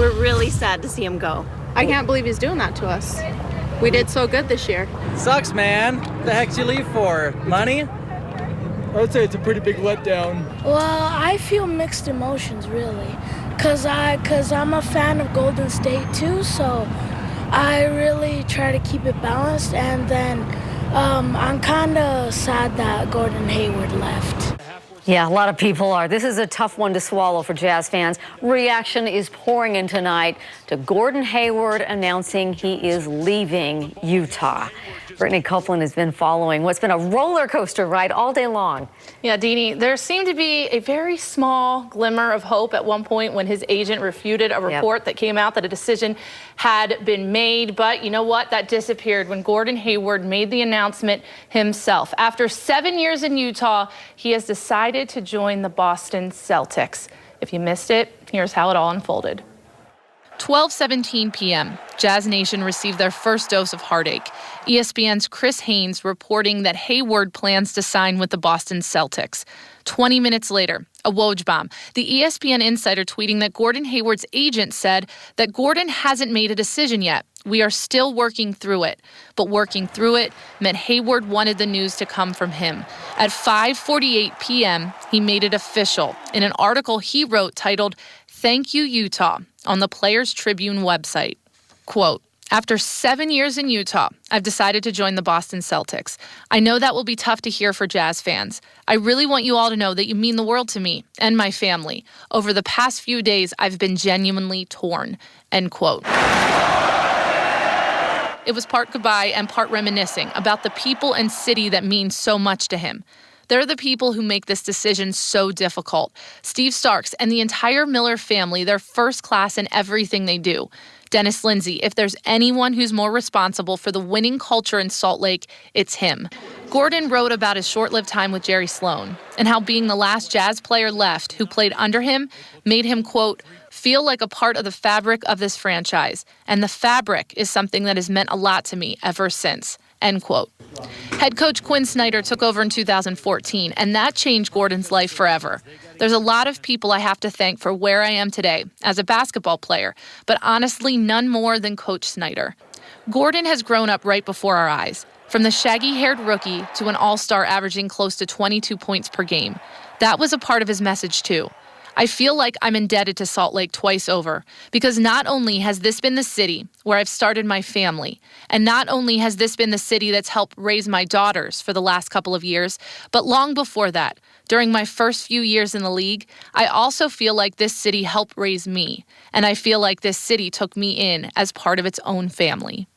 We're really sad to see him go. I can't believe he's doing that to us. We did so good this year. Sucks, man. What the heck's you leave for? Money? I'd say it's a pretty big letdown. Well, I feel mixed emotions, really, because I'm a fan of Golden State, too, so I really try to keep it balanced, and then I'm kind of sad that Gordon Hayward left. Yeah, a lot of people are. This is a tough one to swallow for Jazz fans. Reaction is pouring in tonight to Gordon Hayward announcing he is leaving Utah. Brittany Copeland has been following what's been a roller coaster ride all day long. Yeah, Deanie, there seemed to be a very small glimmer of hope at one point when his agent refuted a report that came out that a decision had been made. But you know what? That disappeared when Gordon Hayward made the announcement himself. After 7 years in Utah, he has decided to join the Boston Celtics. If you missed it, here's how it all unfolded. 12:17 p.m., Jazz Nation received their first dose of heartache. ESPN's Chris Haynes reporting that Hayward plans to sign with the Boston Celtics. 20 minutes later, a Woj bomb. The ESPN insider tweeting that Gordon Hayward's agent said that Gordon hasn't made a decision yet. We are still working through it. But working through it meant Hayward wanted the news to come from him. At 5:48 p.m., he made it official in an article he wrote titled, "Thank You, Utah," on the Players Tribune website. Quote, "After 7 years in Utah, I've decided to join the Boston Celtics. I know that will be tough to hear for Jazz fans. I really want you all to know that you mean the world to me and my family. Over the past few days, I've been genuinely torn." End quote. It was part goodbye and part reminiscing about the people and city that mean so much to him. They're the people who make this decision so difficult. Steve Starks and the entire Miller family, they're first class in everything they do. Dennis Lindsay, if there's anyone who's more responsible for the winning culture in Salt Lake, it's him. Gordon wrote about his short-lived time with Jerry Sloan and how being the last Jazz player left who played under him made him, quote, "feel like a part of the fabric of this franchise. And the fabric is something that has meant a lot to me ever since." End quote. Head coach Quinn Snyder took over in 2014, and that changed Gordon's life forever. There's a lot of people I have to thank for where I am today as a basketball player, but honestly, none more than Coach Snyder. Gordon has grown up right before our eyes, from the shaggy-haired rookie to an all-star averaging close to 22 points per game. That was a part of his message, too. I feel like I'm indebted to Salt Lake twice over, because not only has this been the city where I've started my family, and not only has this been the city that's helped raise my daughters for the last couple of years, but long before that, during my first few years in the league, I also feel like this city helped raise me, and I feel like this city took me in as part of its own family.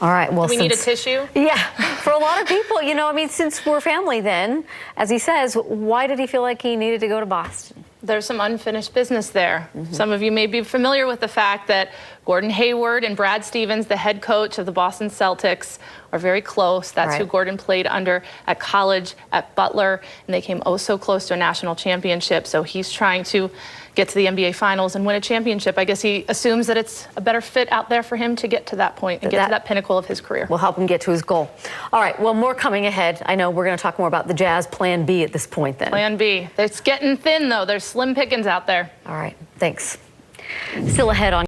All right, well, do we need a tissue? Yeah, for a lot of people, you know, I mean, since we're family then, as he says, why did he feel like he needed to go to Boston? There's some unfinished business there. Some of you may be familiar with the fact that Gordon Hayward and Brad Stevens, the head coach of the Boston Celtics, are very close. That's who Gordon played under at college at Butler, and they came oh so close to a national championship. So he's trying to get to the NBA Finals and win a championship. I guess he assumes that it's a better fit out there for him to get to that point and get to that pinnacle of his career. We'll help him get to his goal. All right, well, more coming ahead. I know we're going to talk more about the Jazz Plan B at this point then. Plan B. It's getting thin, though. There's slim pickings out there. All right, thanks. Still ahead on